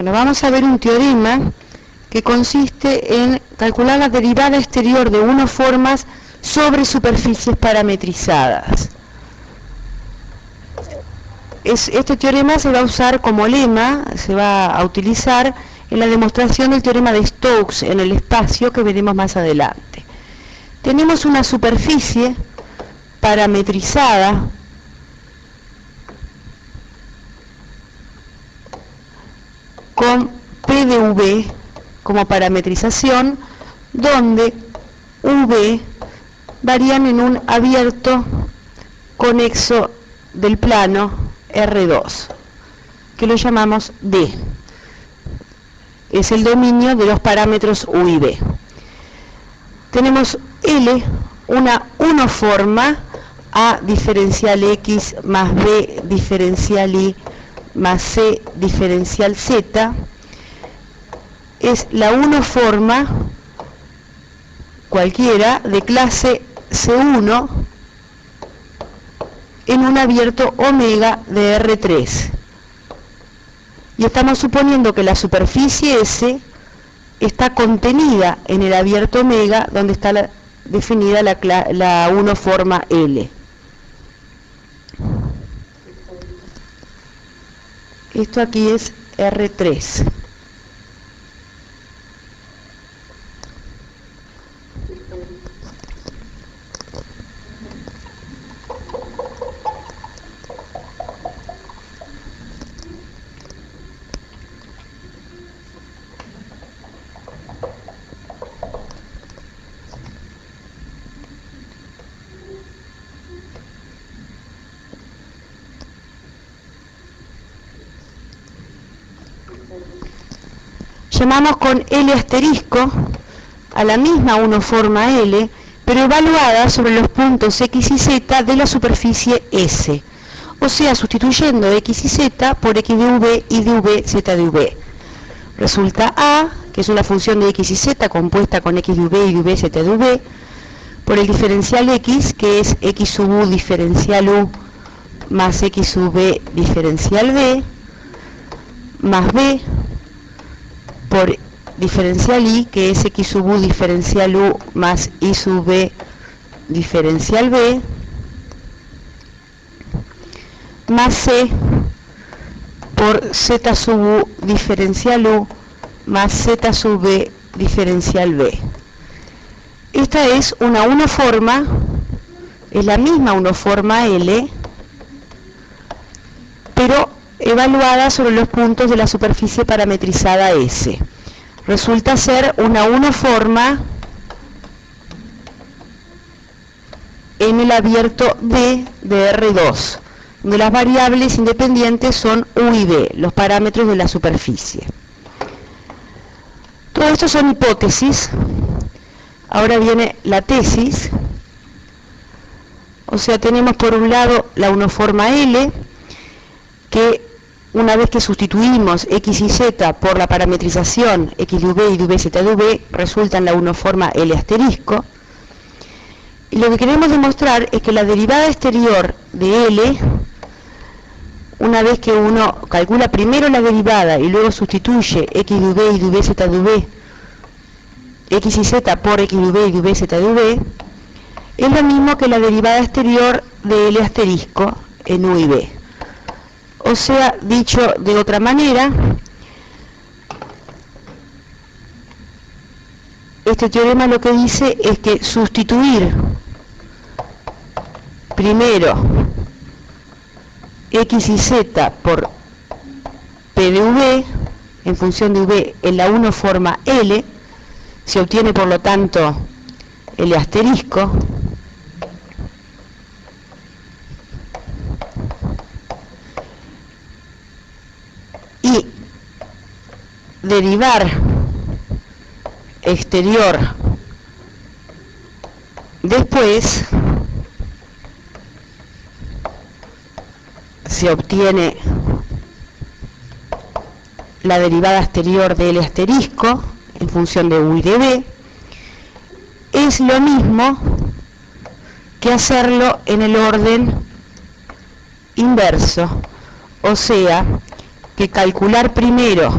Bueno, vamos a ver un teorema que consiste en calcular la derivada exterior de unoformas sobre superficies parametrizadas. Este teorema se va a usar como lema, se va a utilizar en la demostración del teorema de Stokes en el espacio que veremos más adelante. Tenemos una superficie parametrizada con P de V como parametrización, donde V varían en un abierto conexo del plano R2, que lo llamamos D. Es el dominio de los parámetros U y V. Tenemos L, una unoforma A diferencial X más B diferencial Y más C diferencial Z. Es la unoforma cualquiera de clase C1 en un abierto omega de R3. Y estamos suponiendo que la superficie S está contenida en el abierto omega, donde está definida la unoforma L. Esto aquí es R3. Llamamos con L asterisco a la misma unoforma L, pero evaluada sobre los puntos X y Z de la superficie S, o sea, sustituyendo X y Z por X de V, Y de V, Z de V. Resulta A, que es una función de X y Z compuesta con X de V, Y de V, Z de V, por el diferencial X, que es X sub U diferencial U más X sub V diferencial V, más B, por diferencial Y, que es X sub U diferencial U más Y sub V diferencial V, más C por Z sub U diferencial U más Z sub V diferencial V. Esta es una unoforma, es la misma unoforma L, pero evaluada sobre los puntos de la superficie parametrizada S. Resulta ser una unoforma en el abierto D de R2, donde las variables independientes son U y V, los parámetros de la superficie. Todo esto son hipótesis. Ahora viene la tesis. O sea, tenemos por un lado la unoforma L, que una vez que sustituimos X y Z por la parametrización X de V, Y de V, Z de V, resulta en la unoforma L asterisco. Y lo que queremos demostrar es que la derivada exterior de L, una vez que uno calcula primero la derivada y luego sustituye X de V, Y de V, Z de V, X y Z por X de V, Y de V, Z de V, es lo mismo que la derivada exterior de L asterisco en U y V. O sea, dicho de otra manera, este teorema lo que dice es que sustituir primero X y Z por P de V en función de V en la unoforma L, se obtiene por lo tanto L asterisco, y derivar exterior después se obtiene la derivada exterior de L asterisco en función de U y de V. Es lo mismo que hacerlo en el orden inverso, o sea, que calcular primero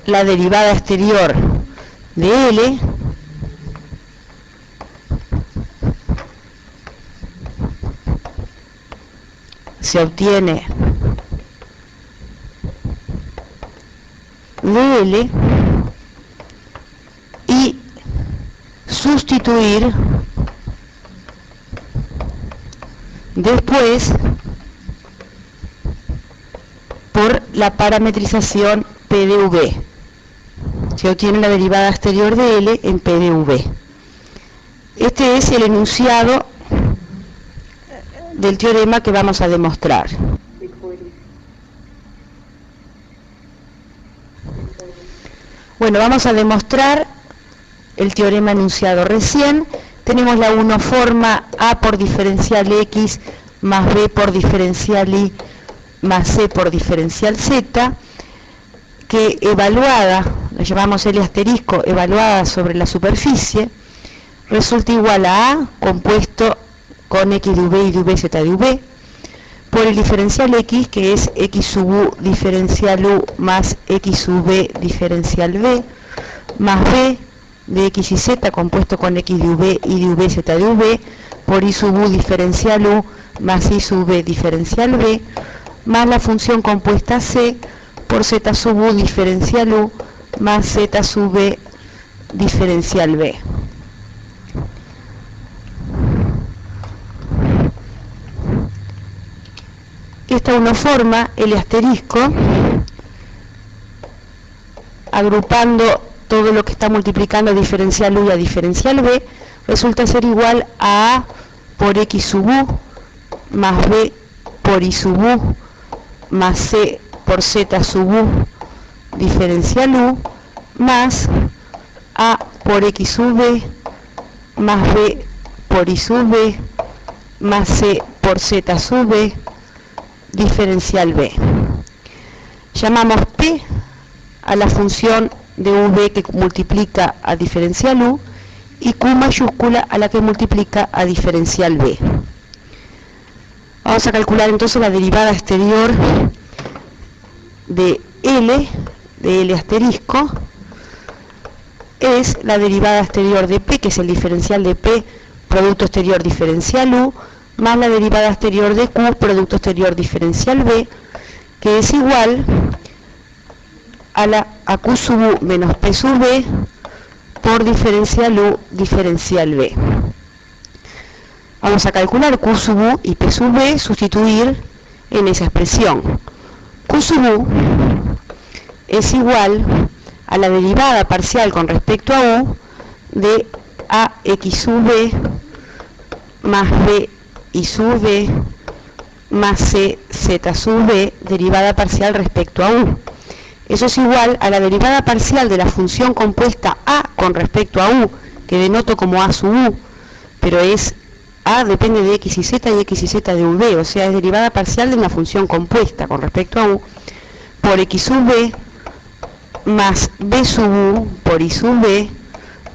la derivada exterior de L se obtiene de L y sustituir después por la parametrización P de V. Se obtiene la derivada exterior de L en P de V. Este es el enunciado del teorema que vamos a demostrar. Bueno, vamos a demostrar el teorema enunciado recién. Tenemos la forma A por diferencial X más B por diferencial Y más C por diferencial Z, que evaluada, la llamamos L asterisco, evaluada sobre la superficie, resulta igual a A compuesto con X de V y de V Z de V, por el diferencial X, que es X sub U diferencial U más X sub V diferencial V, más B de X y Z compuesto con X de V y de V Z de V, por Y sub U diferencial U más Y sub V diferencial V, más la función compuesta C por Z sub U diferencial U más Z sub V diferencial V. Esta forma L asterisco, agrupando todo lo que está multiplicando a diferencial U y a diferencial V, resulta ser igual a A por X sub U más B por Y sub U más C por Z sub U diferencial U más A por X sub V más B por Y sub V más C por Z sub V diferencial V. Llamamos P a la función de V que multiplica a diferencial U y Q mayúscula a la que multiplica a diferencial V. Vamos a calcular entonces la derivada exterior de L asterisco, es la derivada exterior de P, que es el diferencial de P, producto exterior diferencial U, más la derivada exterior de Q, producto exterior diferencial V, que es igual a Q sub U menos P sub V por diferencial U diferencial V. Vamos a calcular Q sub U y P sub V, sustituir en esa expresión. Q sub U es igual a la derivada parcial con respecto a U de AX sub V más B y sub V más C Z sub V, derivada parcial respecto a U. Eso es igual a la derivada parcial de la función compuesta A con respecto a U, que denoto como A sub U, pero es A depende de X y Z y X y Z de V, o sea, es derivada parcial de una función compuesta con respecto a U, por X sub V, más B sub U por Y sub V,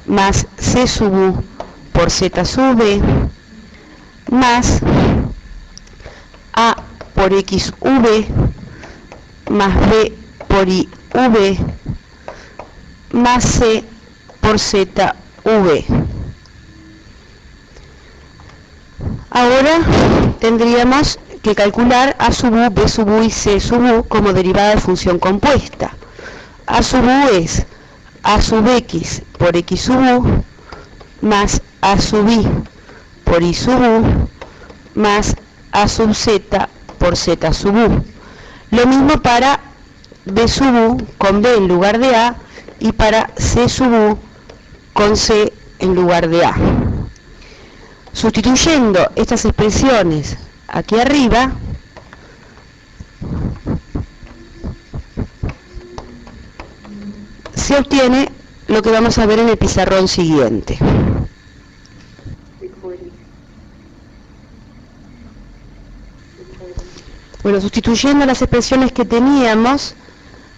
más C sub U por Z sub V, más A por X V, más B por Y V, más C por Z V. Ahora tendríamos que calcular A sub U, B sub U y C sub U como derivada de función compuesta. A sub U es A sub X por X sub U, más A sub Y por Y sub U, más A sub Z por Z sub U. Lo mismo para B sub U con B en lugar de A y para C sub U con C en lugar de A. Sustituyendo estas expresiones aquí arriba, se obtiene lo que vamos a ver en el pizarrón siguiente. Bueno, sustituyendo las expresiones que teníamos,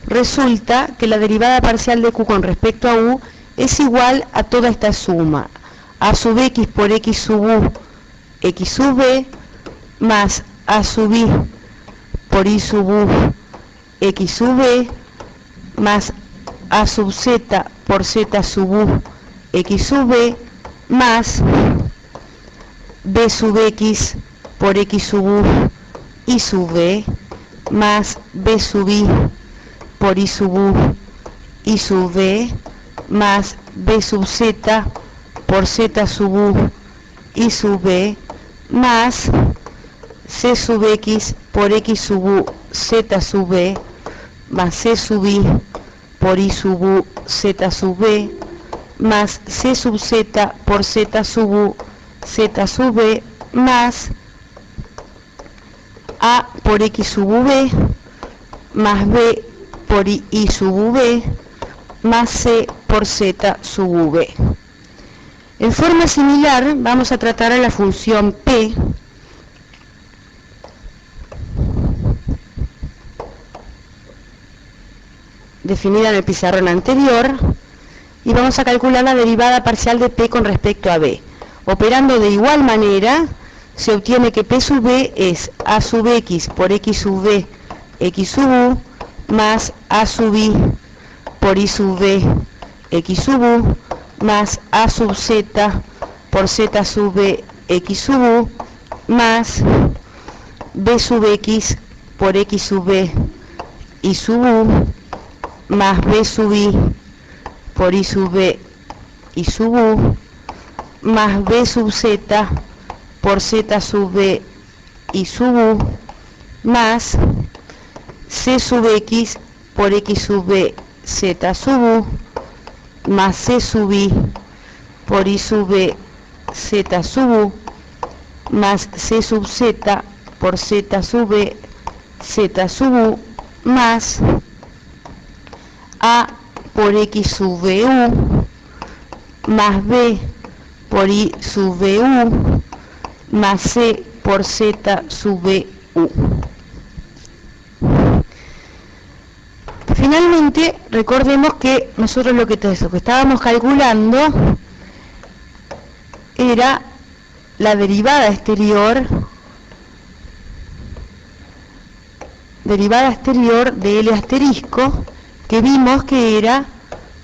resulta que la derivada parcial de Q con respecto a U es igual a toda esta suma. A sub X por X sub U, X sub V, más A sub Y por Y sub U, X sub V, más a sub z por z sub u x sub b más b sub x por x sub u y sub b más b sub i por i sub u y sub b más b sub z por z sub u y sub b más c sub x por x sub u z sub b más c sub i por i sub u z sub b más c sub z por z sub u z sub b más a por x sub v más b por i sub v más c por z sub v. En forma similar vamos a tratar a la función p definida en el pizarrón anterior y vamos a calcular la derivada parcial de p con respecto a b. Operando de igual manera se obtiene que p sub b es a sub x por x sub b x sub u más a sub i por i sub b x sub u más a sub z por z sub b x sub u más b sub x por x sub b y sub u más b sub i por i sub b y sub u más b sub z por z sub b y sub u más c sub x por x sub b z sub u más c sub i por i sub b z sub u más c sub z por z sub b z sub u más a por x sub b u más b por i sub b u más c por z sub b u. Finalmente, recordemos que nosotros lo que estábamos calculando era la derivada exterior de L asterisco, que vimos que era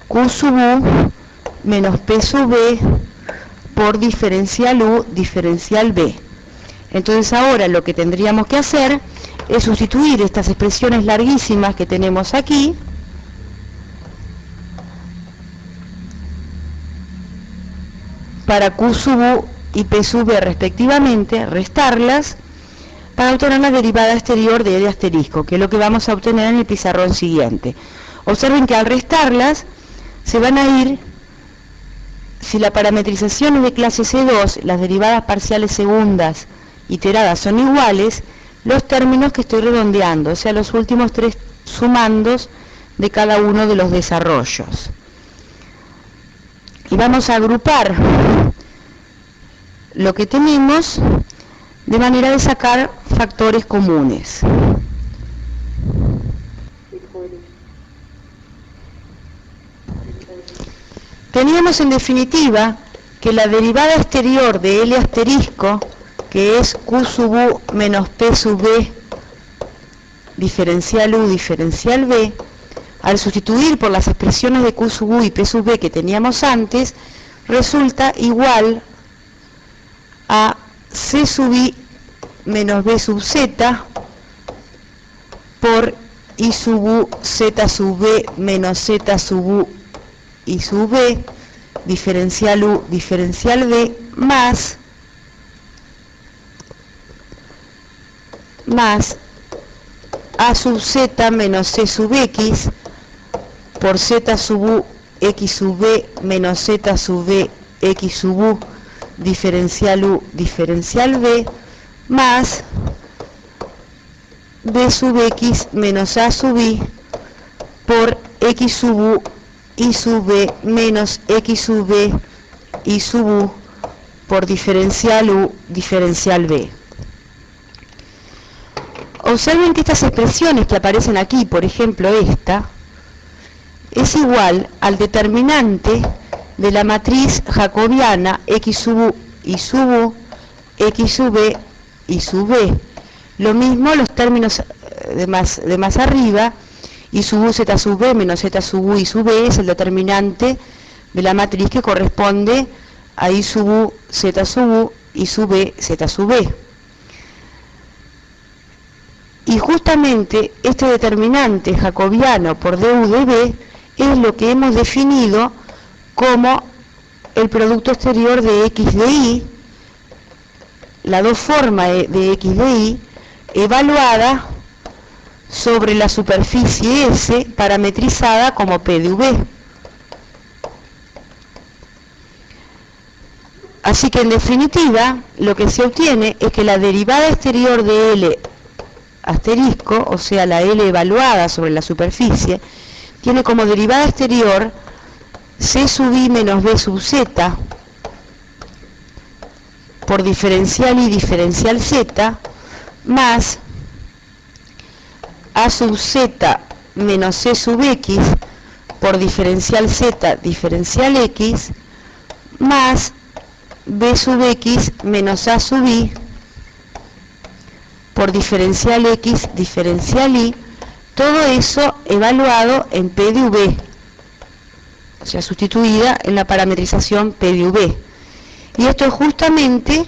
Q sub u menos P sub B por diferencial U diferencial B. Entonces ahora lo que tendríamos que hacer es sustituir estas expresiones larguísimas que tenemos aquí para Q sub U y P sub B respectivamente, restarlas para obtener la derivada exterior de L asterisco, que es lo que vamos a obtener en el pizarrón siguiente. Observen que al restarlas se van a ir, si la parametrización es de clase C2, las derivadas parciales segundas iteradas son iguales, los términos que estoy redondeando, o sea, los últimos tres sumandos de cada uno de los desarrollos. Y vamos a agrupar lo que tenemos de manera de sacar factores comunes. Teníamos en definitiva que la derivada exterior de L asterisco, que es Q sub U menos P sub B diferencial U diferencial B, al sustituir por las expresiones de Q sub U y P sub B que teníamos antes, resulta igual a C sub I menos B sub Z por I sub U Z sub B menos Z sub U y sub B diferencial U diferencial B más A sub Z menos C sub X por Z sub U X sub B menos Z sub B X sub U diferencial U diferencial B más B sub X menos A sub I por X sub U y sub B menos X sub B y sub U por diferencial U diferencial B. Observen que estas expresiones que aparecen aquí, por ejemplo esta, es igual al determinante de la matriz jacobiana X sub U y sub U, X sub B y sub B. Lo mismo los términos de más arriba I sub u z sub b menos z sub u I sub b es el determinante de la matriz que corresponde a I sub u z sub u I sub b z sub b. Y justamente este determinante jacobiano por du de b es lo que hemos definido como el producto exterior de x de y, la dos forma de x de y, evaluada sobre la superficie S parametrizada como P de V. Así que en definitiva, lo que se obtiene es que la derivada exterior de L asterisco, o sea la L evaluada sobre la superficie, tiene como derivada exterior C sub I menos B sub Z por diferencial I diferencial Z más A sub Z menos C sub X por diferencial Z diferencial X más B sub X menos A sub I por diferencial X diferencial Y, todo eso evaluado en P de V, o sea, sustituida en la parametrización P de V. Y esto es justamente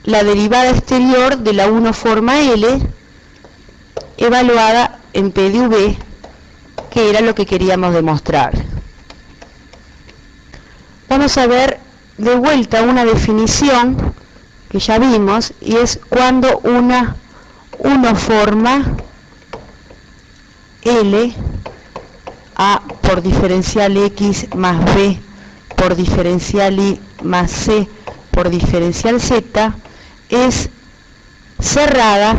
la derivada exterior de la 1 forma L evaluada en P de V, que era lo que queríamos demostrar. Vamos a ver de vuelta una definición que ya vimos, y es cuando una 1 forma L A por diferencial X más B por diferencial Y más C por diferencial Z es cerrada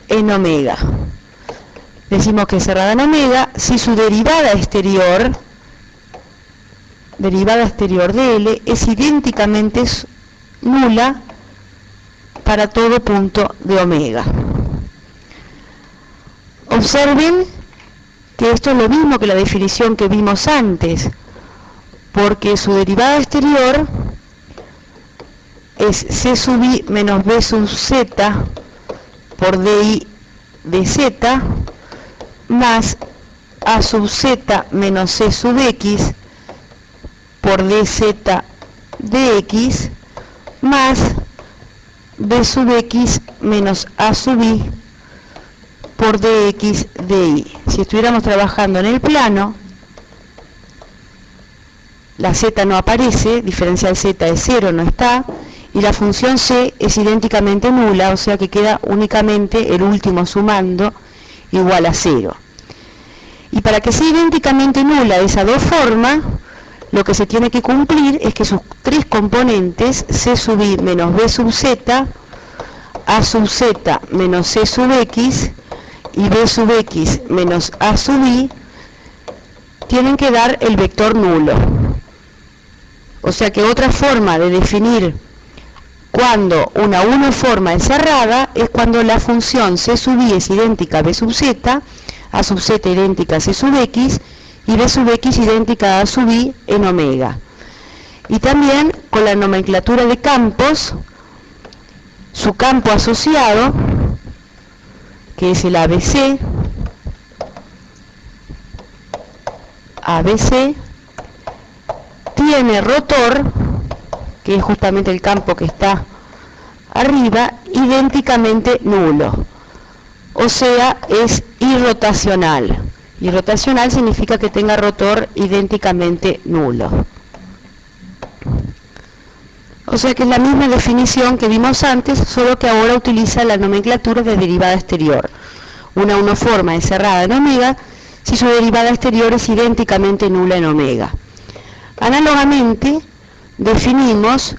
en omega. Decimos que es cerrada en omega si su derivada exterior de L es idénticamente nula para todo punto de omega. Observen que esto es lo mismo que la definición que vimos antes, porque su derivada exterior es C sub I menos B sub Z por DI de Z más A sub Z menos C sub X por dz de x más b sub x menos a sub i por dx de y. Si estuviéramos trabajando en el plano, la z no aparece, diferencial z es 0, no está, y la función c es idénticamente nula, o sea que queda únicamente el último sumando igual a 0. Y para que sea idénticamente nula esa dos formas, lo que se tiene que cumplir es que sus tres componentes, c sub i menos b sub z, a sub z menos c sub x y b sub x menos a sub i, tienen que dar el vector nulo. O sea que otra forma de definir cuando una uniforma es cerrada es cuando la función c sub i es idéntica a b sub z, a sub z idéntica a c sub x, y b sub x idéntica a sub i en omega. Y también con la nomenclatura de campos, su campo asociado, que es el ABC, tiene rotor, que es justamente el campo que está arriba, idénticamente nulo. O sea, es irrotacional. Irrotacional significa que tenga rotor idénticamente nulo. O sea que es la misma definición que vimos antes, solo que ahora utiliza la nomenclatura de derivada exterior. Una uniforma es cerrada en omega si su derivada exterior es idénticamente nula en omega. Análogamente, definimos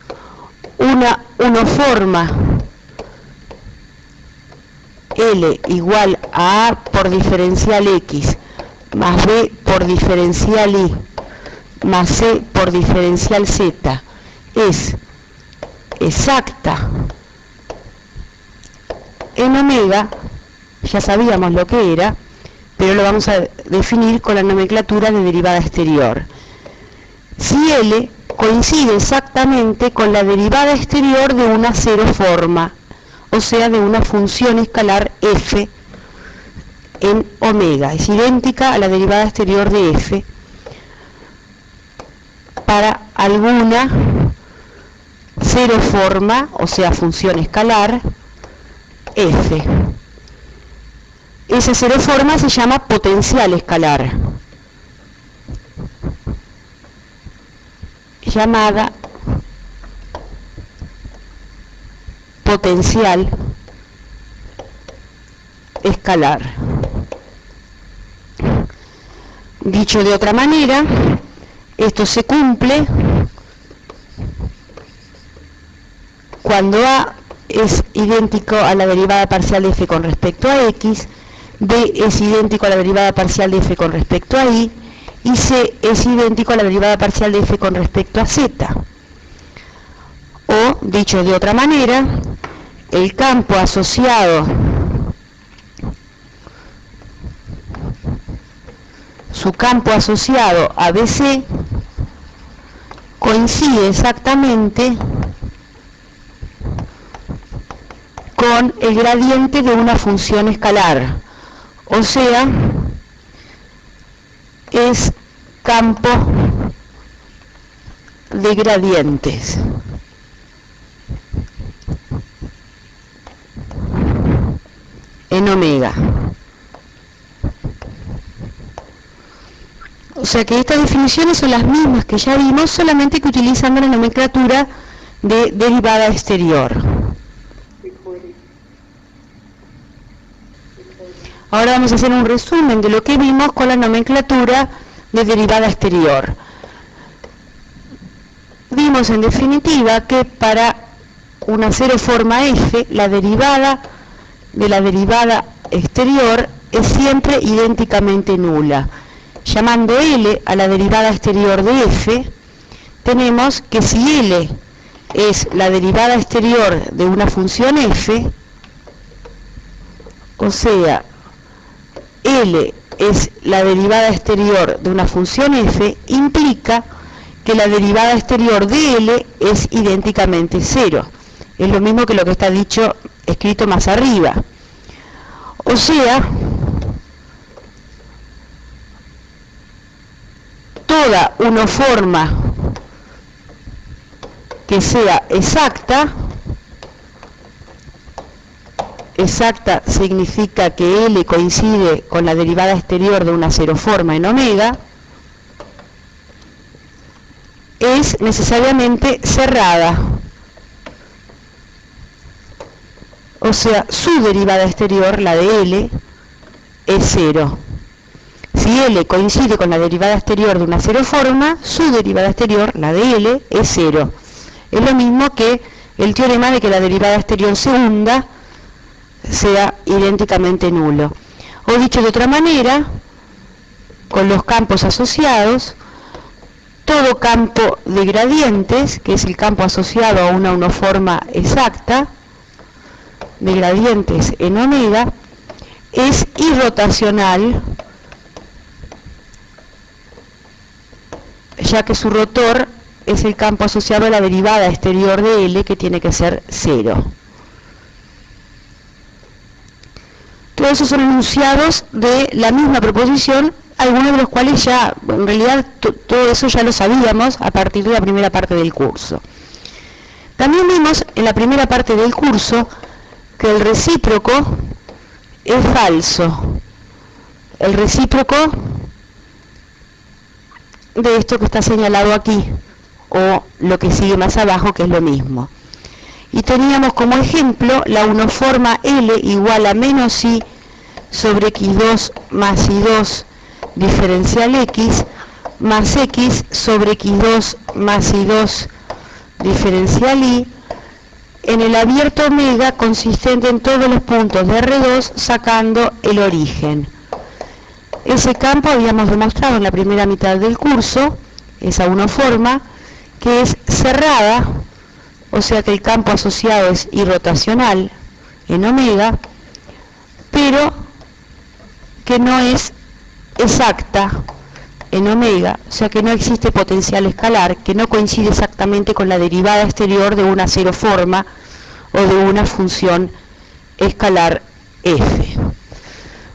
una uniforma L igual a A por diferencial X más B por diferencial Y más C por diferencial Z es exacta en omega, ya sabíamos lo que era, pero lo vamos a definir con la nomenclatura de derivada exterior. Si L coincide exactamente con la derivada exterior de una cero forma, o sea, de una función escalar f en omega. Es idéntica a la derivada exterior de f para alguna cero forma, o sea, función escalar f. Esa cero forma se llama potencial escalar, llamada potencial escalar. Dicho de otra manera, esto se cumple cuando A es idéntico a la derivada parcial de f con respecto a x, B es idéntico a la derivada parcial de f con respecto a y C es idéntico a la derivada parcial de f con respecto a z. O, dicho de otra manera, el campo asociado, su campo asociado a BC coincide exactamente con el gradiente de una función escalar, o sea, es campo de gradientes. En omega. O sea que estas definiciones son las mismas que ya vimos, solamente que utilizando la nomenclatura de derivada exterior. Ahora vamos a hacer un resumen de lo que vimos con la nomenclatura de derivada exterior. Vimos en definitiva que para una cero forma f, la derivada de la derivada exterior es siempre idénticamente nula. Llamando L a la derivada exterior de f, tenemos que si L es la derivada exterior de una función f, o sea, L es la derivada exterior de una función f, implica que la derivada exterior de L es idénticamente 0. Es lo mismo que lo que está dicho, escrito más arriba. O sea, toda uniforma que sea exacta significa que L coincide con la derivada exterior de una cero forma en omega, es necesariamente cerrada. O sea, su derivada exterior, la de L, es 0. Si L coincide con la derivada exterior de una cero forma, su derivada exterior, la de L, es 0. Es lo mismo que el teorema de que la derivada exterior segunda sea idénticamente nulo. O dicho de otra manera, con los campos asociados, todo campo de gradientes, que es el campo asociado a una uniforma exacta, de gradientes en omega, es irrotacional, ya que su rotor es el campo asociado a la derivada exterior de L, que tiene que ser 0. Todos esos son enunciados de la misma proposición, algunos de los cuales ya, en realidad, todo eso ya lo sabíamos a partir de la primera parte del curso. También vimos en la primera parte del curso que el recíproco es falso. El recíproco de esto que está señalado aquí, o lo que sigue más abajo, que es lo mismo. Y teníamos como ejemplo la uniforma L igual a menos I sobre x2 más I2 diferencial x más x sobre x2 más I2 diferencial y en el abierto omega consistente en todos los puntos de R2 sacando el origen. Ese campo habíamos demostrado en la primera mitad del curso, esa uniforma, que es cerrada, o sea que el campo asociado es irrotacional en omega, pero que no es exacta en omega, o sea que no existe potencial escalar, que no coincide exactamente con la derivada exterior de una cero forma, o de una función escalar f.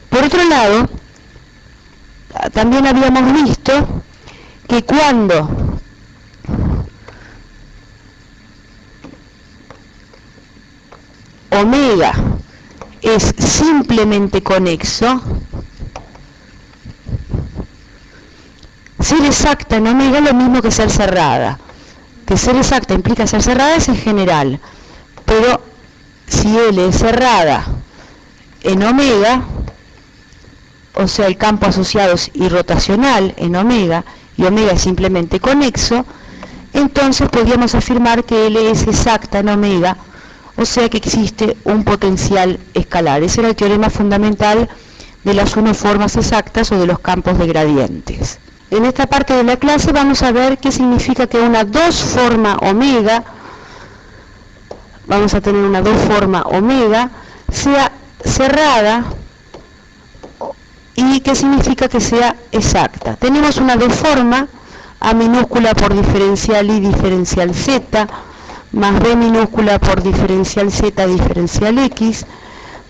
Por otro lado, también habíamos visto que cuando omega es simplemente conexo, ser exacta en omega es lo mismo que ser cerrada. Que ser exacta implica ser cerrada es en general, pero si L es cerrada en omega, o sea el campo asociado es irrotacional en omega, y omega es simplemente conexo, entonces podríamos afirmar que L es exacta en omega, o sea que existe un potencial escalar. Ese era el teorema fundamental de las uniformas exactas o de los campos de gradientes. En esta parte de la clase vamos a ver qué significa que una dos-forma omega, vamos a tener una dos-forma omega, sea cerrada y qué significa que sea exacta. Tenemos una dos-forma, A minúscula por diferencial I diferencial Z, más B minúscula por diferencial Z diferencial X,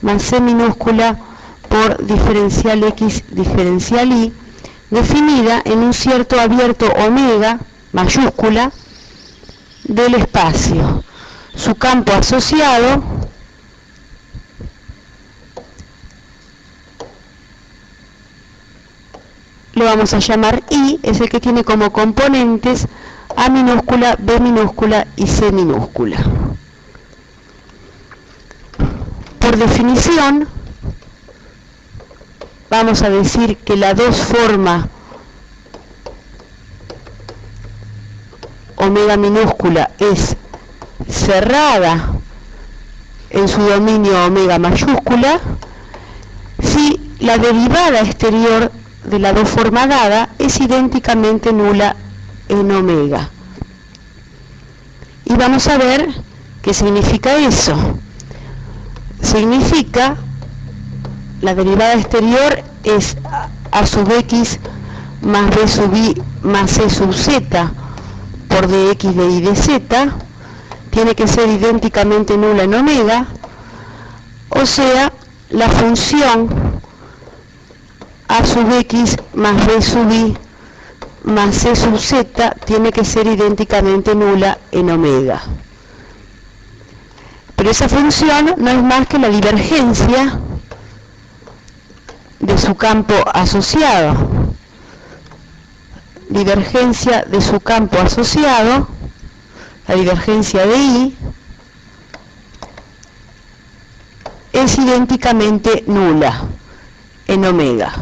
más C minúscula por diferencial X diferencial Y, definida en un cierto abierto omega mayúscula del espacio. Su campo asociado lo vamos a llamar I, es el que tiene como componentes A minúscula, B minúscula y C minúscula. Por definición, vamos a decir que la dos-forma omega minúscula es cerrada en su dominio omega mayúscula si la derivada exterior de la dos-forma dada es idénticamente nula en omega. Y vamos a ver qué significa eso. Significa la derivada exterior es A sub X más B sub I más C sub Z por dx de I de Z, tiene que ser idénticamente nula en omega, o sea, la función A sub X más B sub I más C sub Z tiene que ser idénticamente nula en omega. Pero esa función no es más que la divergencia de su campo asociado. Divergencia de su campo asociado, la divergencia de I, es idénticamente nula en omega.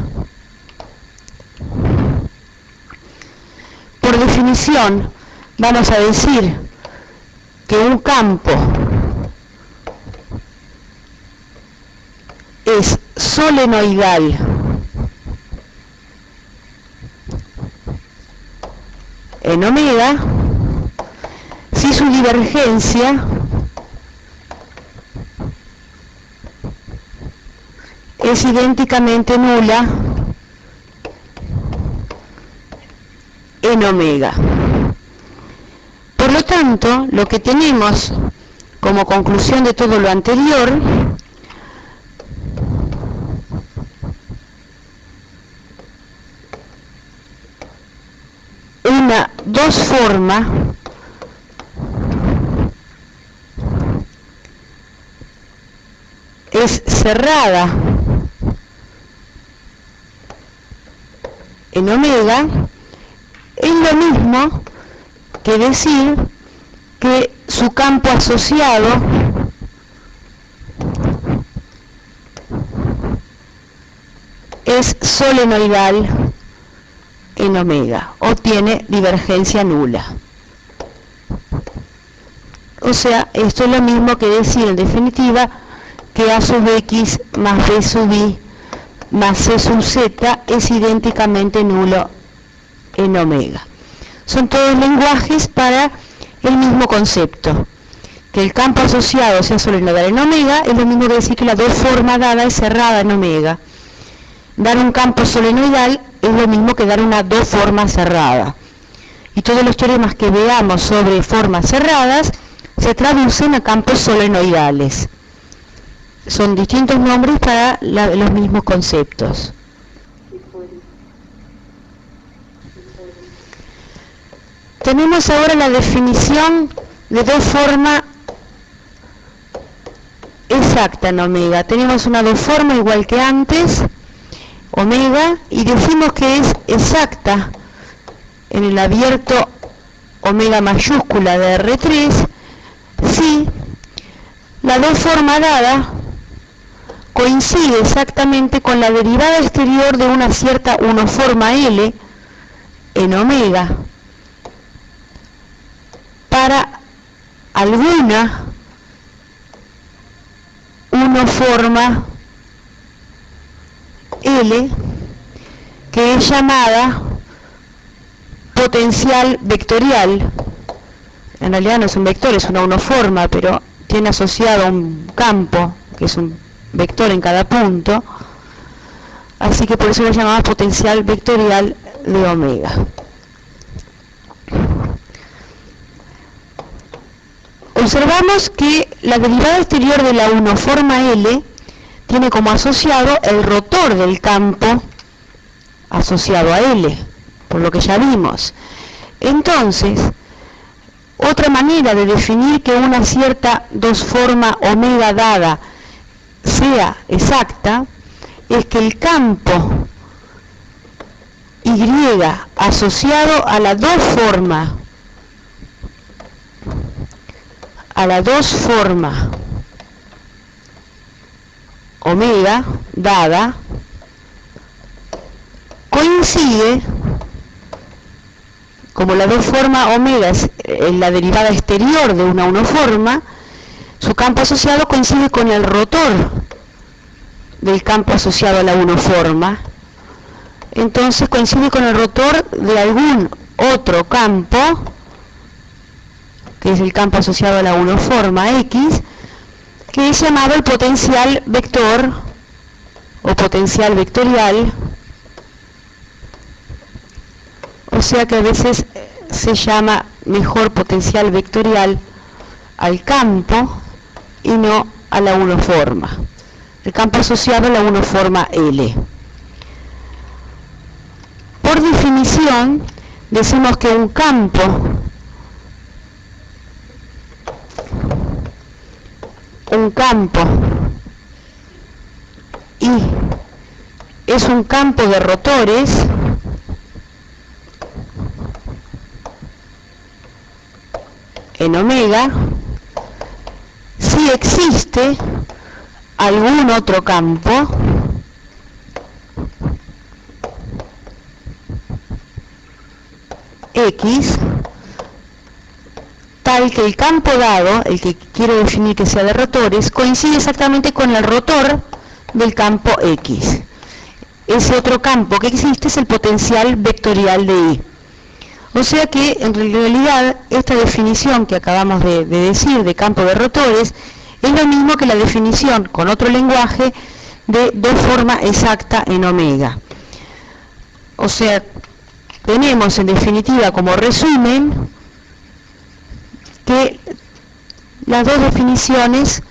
Por definición, vamos a decir que un campo es solenoidal en omega si su divergencia es idénticamente nula en omega. Por lo tanto, lo que tenemos como conclusión de todo lo anterior una dos-forma es cerrada en omega, es lo mismo que decir que su campo asociado es solenoidal en omega o tiene divergencia nula. O sea, esto es lo mismo que decir en definitiva que A sub X más B sub I más C sub Z es idénticamente nulo en omega. Son todos lenguajes para el mismo concepto. Que el campo asociado sea solenoidal en omega es lo mismo que decir que la dos-forma dada es cerrada en omega. Dar un campo solenoidal es lo mismo que dar una dos-forma cerrada. Y todos los teoremas que veamos sobre formas cerradas se traducen a campos solenoidales. Son distintos nombres para los mismos conceptos. Tenemos ahora la definición de dos formas exacta en omega. Tenemos una dos forma igual que antes, omega, y decimos que es exacta en el abierto omega mayúscula de R3 si la dos forma dada coincide exactamente con la derivada exterior de una cierta unoforma L en omega para alguna unoforma L que es llamada potencial vectorial. En realidad no es un vector, es una unoforma, pero tiene asociado un campo que es un vector en cada punto, así que por eso lo llamamos potencial vectorial de omega. Observamos que la derivada exterior de la unoforma L tiene como asociado el rotor del campo asociado a L, por lo que ya vimos. Entonces, otra manera de definir que una cierta dos forma omega dada sea exacta es que el campo Y asociado a la dos forma omega dada coincide, como la dos forma omega es la derivada exterior de una unoforma, su campo asociado coincide con el rotor del campo asociado a la unoforma. Entonces coincide con el rotor de algún otro campo, que es el campo asociado a la unoforma X, que es llamado el potencial vector o potencial vectorial, o sea que a veces se llama mejor potencial vectorial al campo y no a la unoforma, el campo asociado a la unoforma L. Por definición, decimos que un campo Y es un campo de rotores en omega si existe algún otro campo X tal que el campo dado, el que quiero definir que sea de rotores, coincide exactamente con el rotor del campo X. Ese otro campo que existe es el potencial vectorial de Y. O sea que en realidad esta definición que acabamos de decir de campo de rotores es lo mismo que la definición con otro lenguaje de dos forma exacta en omega. O sea, tenemos en definitiva como resumen que las dos definiciones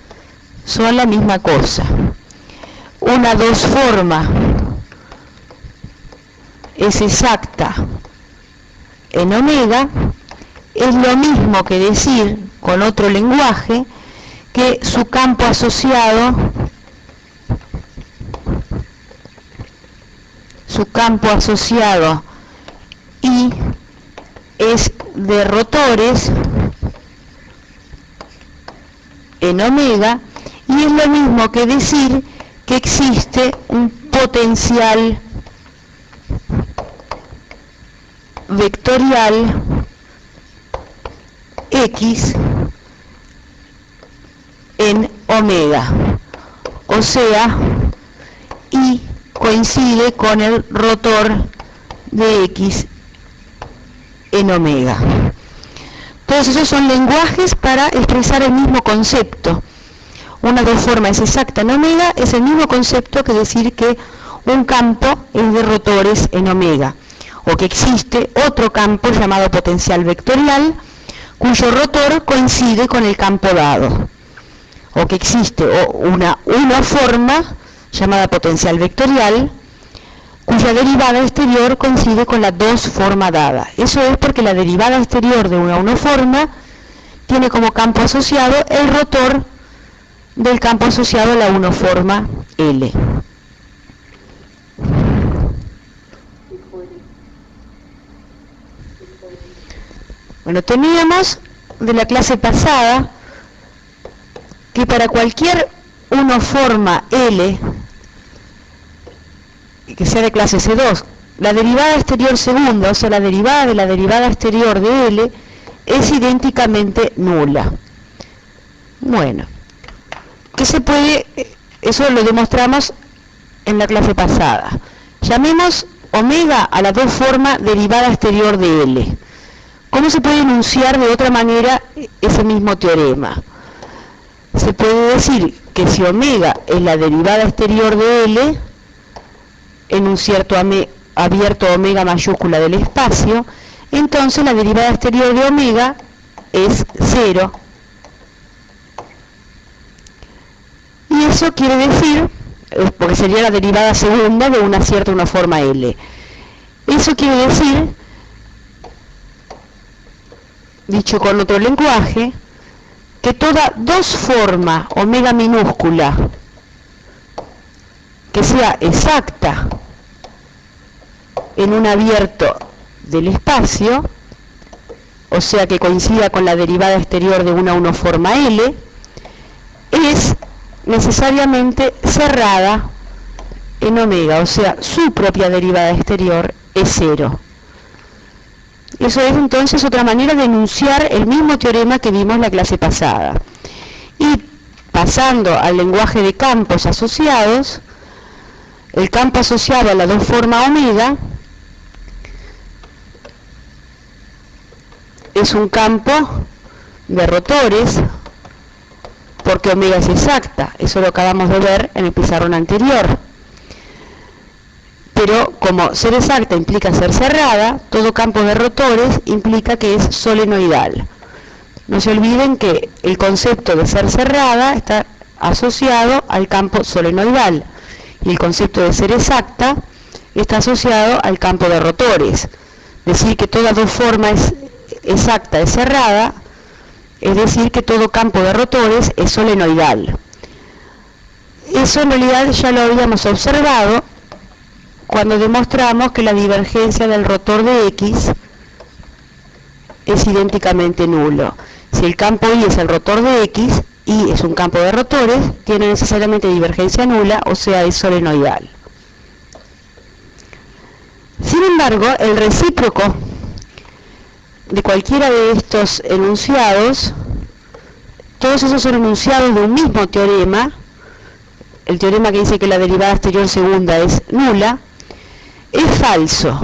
son la misma cosa. Una dos forma es exacta en omega, es lo mismo que decir con otro lenguaje que su campo asociado Y es de rotores en omega, y es lo mismo que decir que existe un potencial vectorial X en omega, o sea, Y coincide con el rotor de X en omega. Todos esos son lenguajes para expresar el mismo concepto. Una dos forma es exacta en omega, es el mismo concepto que decir que un campo es de rotores en omega, o que existe otro campo llamado potencial vectorial cuyo rotor coincide con el campo dado, o que existe una forma llamada potencial vectorial, cuya derivada exterior coincide con la 2 forma dada. Eso es porque la derivada exterior de una forma tiene como campo asociado el rotor del campo asociado a la 1 forma L. Bueno, teníamos de la clase pasada que para cualquier 1 forma L que sea de clase C2, la derivada exterior segunda, o sea, la derivada de la derivada exterior de L, es idénticamente nula. Bueno, ¿qué se puede? Eso lo demostramos en la clase pasada. Llamemos omega a la 2 forma derivada exterior de L. ¿Cómo se puede enunciar de otra manera ese mismo teorema? Se puede decir que si omega es la derivada exterior de L, en un cierto abierto omega mayúscula del espacio, entonces la derivada exterior de omega es 0. Y eso quiere decir, porque sería la derivada segunda de una forma L. Eso quiere decir, dicho con otro lenguaje, que toda 2 forma omega minúscula que sea exacta en un abierto del espacio, o sea que coincida con la derivada exterior de una 1 forma L, es necesariamente cerrada en omega, o sea, su propia derivada exterior es 0. Eso es entonces otra manera de enunciar el mismo teorema que vimos en la clase pasada. Y pasando al lenguaje de campos asociados, el campo asociado a la 2 forma omega es un campo de rotores, porque omega es exacta, eso lo acabamos de ver en el pizarrón anterior. Pero como ser exacta implica ser cerrada, todo campo de rotores implica que es solenoidal. No se olviden que el concepto de ser cerrada está asociado al campo solenoidal, y el concepto de ser exacta está asociado al campo de rotores. Decir que toda 2 formas exacta es cerrada, es decir que todo campo de rotores es solenoidal. Eso en realidad ya lo habíamos observado cuando demostramos que la divergencia del rotor de X es idénticamente nulo. Si el campo Y es el rotor de X, Y es un campo de rotores, tiene necesariamente divergencia nula, o sea, es solenoidal. Sin embargo, el recíproco de cualquiera de estos enunciados, todos esos son enunciados de un mismo teorema, el teorema que dice que la derivada exterior segunda es nula, es falso.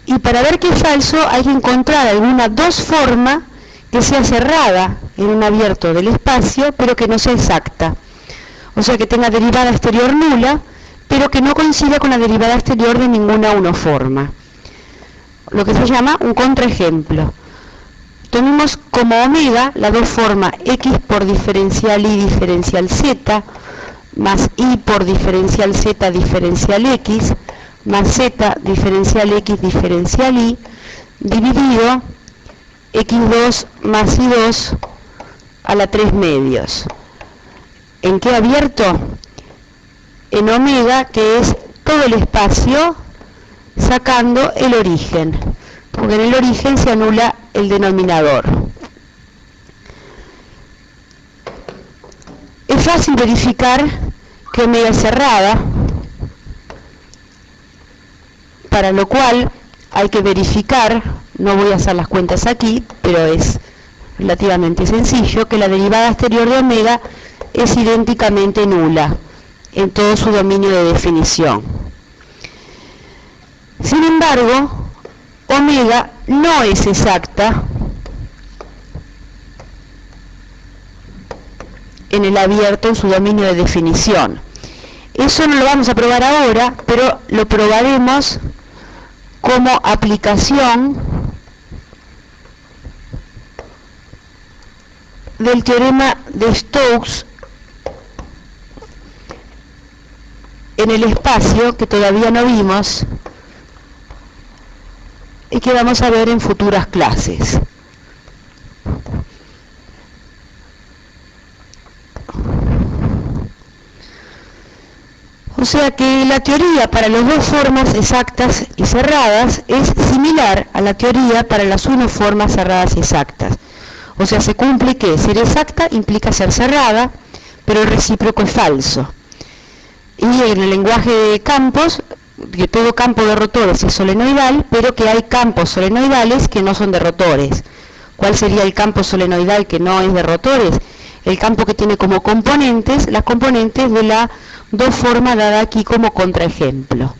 Y para ver que es falso hay que encontrar alguna 2 forma que sea cerrada en un abierto del espacio, pero que no sea exacta. O sea, que tenga derivada exterior nula, pero que no coincida con la derivada exterior de ninguna 1 forma. Lo que se llama un contraejemplo. Tomemos como omega la 2 forma x por diferencial y diferencial z, más y por diferencial z diferencial x, más z diferencial x diferencial y, dividido x2 más y2 a la 3 medios. ¿En qué abierto? En omega, que es todo el espacio sacando el origen, porque en el origen se anula el denominador. Es fácil verificar que omega es cerrada, para lo cual hay que verificar, no voy a hacer las cuentas aquí, pero es relativamente sencillo, que la derivada exterior de omega es idénticamente nula en todo su dominio de definición. Sin embargo, omega no es exacta en el abierto en su dominio de definición. Eso no lo vamos a probar ahora, pero lo probaremos como aplicación del teorema de Stokes en el espacio, que todavía no vimos y que vamos a ver en futuras clases. O sea que la teoría para las dos formas exactas y cerradas es similar a la teoría para las formas cerradas y exactas. O sea, se cumple que ser exacta implica ser cerrada, pero el recíproco es falso. Y en el lenguaje de campos, que todo campo de rotores es solenoidal, pero que hay campos solenoidales que no son de rotores. ¿Cuál sería el campo solenoidal que no es de rotores? El campo que tiene como componentes, las componentes de la dos forma dada aquí como contraejemplo.